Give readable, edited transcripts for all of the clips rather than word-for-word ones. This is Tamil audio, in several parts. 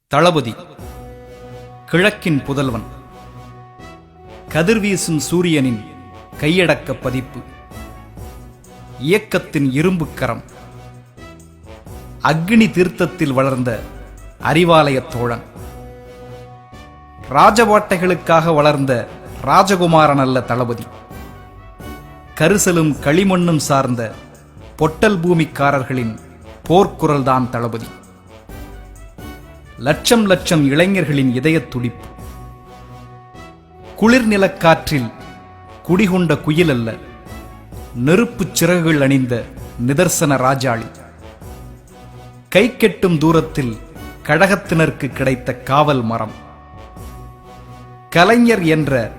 தளபதி கிழக்கின் புதல்வன், கதிர்வீசும் சூரியனின் கையடக்க பதிப்பு, இயக்கத்தின் இரும்புக்கரம், அக்னி தீர்த்தத்தில் வளர்ந்த அறிவாலய தோழன், ராஜவாட்டைகளுக்காக வளர்ந்த ராஜகுமாரன் அல்ல தளபதி. கரிசலும் களிமண்ணும் சார்ந்த பொட்டல் பூமிக்காரர்களின் போர்க்குரல்தான் தளபதி. லட்சம் லட்சம் இளைஞர்களின் இதயத் துடிப்பு. குளிர் நிலக்காற்றில் குடிகொண்ட குயில் அல்ல, நெருப்புச் சிறகுகள் அணிந்த நிதர்சன ராஜாளி. கை கெட்டும் தூரத்தில் கழகத்தினருக்கு கிடைத்த காவல் மரம். கலைஞர் என்ற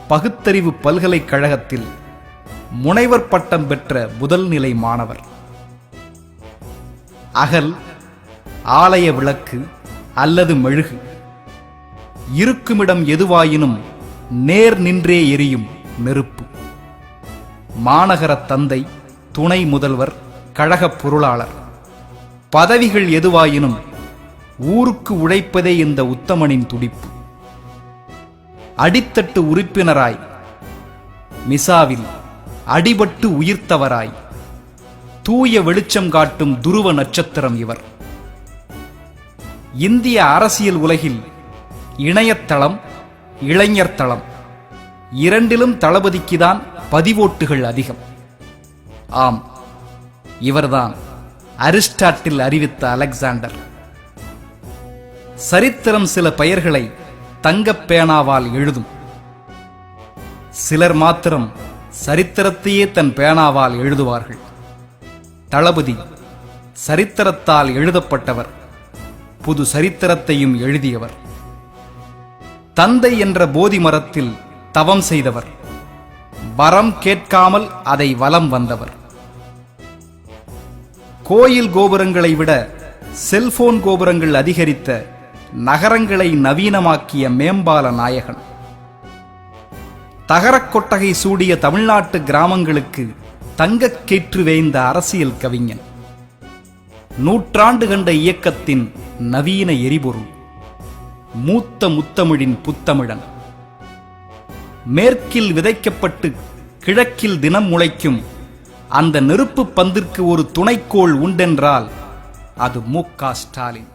பகுத்தறிவு பல்கலைக்கழகத்தில் முனைவர் பட்டம் பெற்ற முதல் நிலை மாணவர். அகல், ஆலய விளக்கு அல்லது மெழுகு, இருக்குமிடம் எதுவாயினும் நேர் நின்றே எரியும் நெருப்பு. மாநகர தந்தை, துணை முதல்வர், கழகப் பொருளாளர், பதவிகள் எதுவாயினும் ஊருக்கு உழைப்பதே இந்த உத்தமனின் துடிப்பு. அடித்தட்டு உறுப்பினராய், மிசாவில் அடிபட்டு உயிர்த்தவராய், தூய வெளிச்சம் காட்டும் துருவ நட்சத்திரம் இவர். இந்திய அரசியல் உலகில் இணையத்தளம், இளைஞர் தளம் இரண்டிலும் தளபதிக்குதான் பதிவோட்டுகள் அதிகம். ஆம், இவர்தான் அரிஸ்டாட்டில் அறிவித்த அலெக்சாண்டர். சரித்திரம் சில பெயர்களை தங்கப் பேனாவால் எழுதும். சிலர் மாத்திரம் சரித்திரத்தையே தன் பேனாவால் எழுதுவார்கள். தளபதி சரித்திரத்தால் எழுதப்பட்டவர், புது சரித்திரத்தையும் எழுதியவர். தந்தை என்ற போதி மரத்தில் தவம் செய்தவர், வரம் கேட்காமல் அதை வலம் வந்தவர். கோயில் கோபுரங்களை விட செல்போன் கோபுரங்கள் அதிகரித்த நகரங்களை நவீனமாக்கிய மேம்பால நாயகன். தகரக் கொட்டகை சூடிய தமிழ்நாட்டு கிராமங்களுக்கு தங்கக் கேற்று வேய்ந்த அரசியல் கவிஞன். நூற்றாண்டு கண்ட இயக்கத்தின் நவீன எரிபொருள், மூத்த முத்தமிழின் புத்தமிழன். மேற்கில் விதைக்கப்பட்டு கிழக்கில் தினம் முளைக்கும் அந்த நெருப்பு பந்திற்கு ஒரு துணைக்கோள் உண்டென்றால் அது மு.க. ஸ்டாலின்.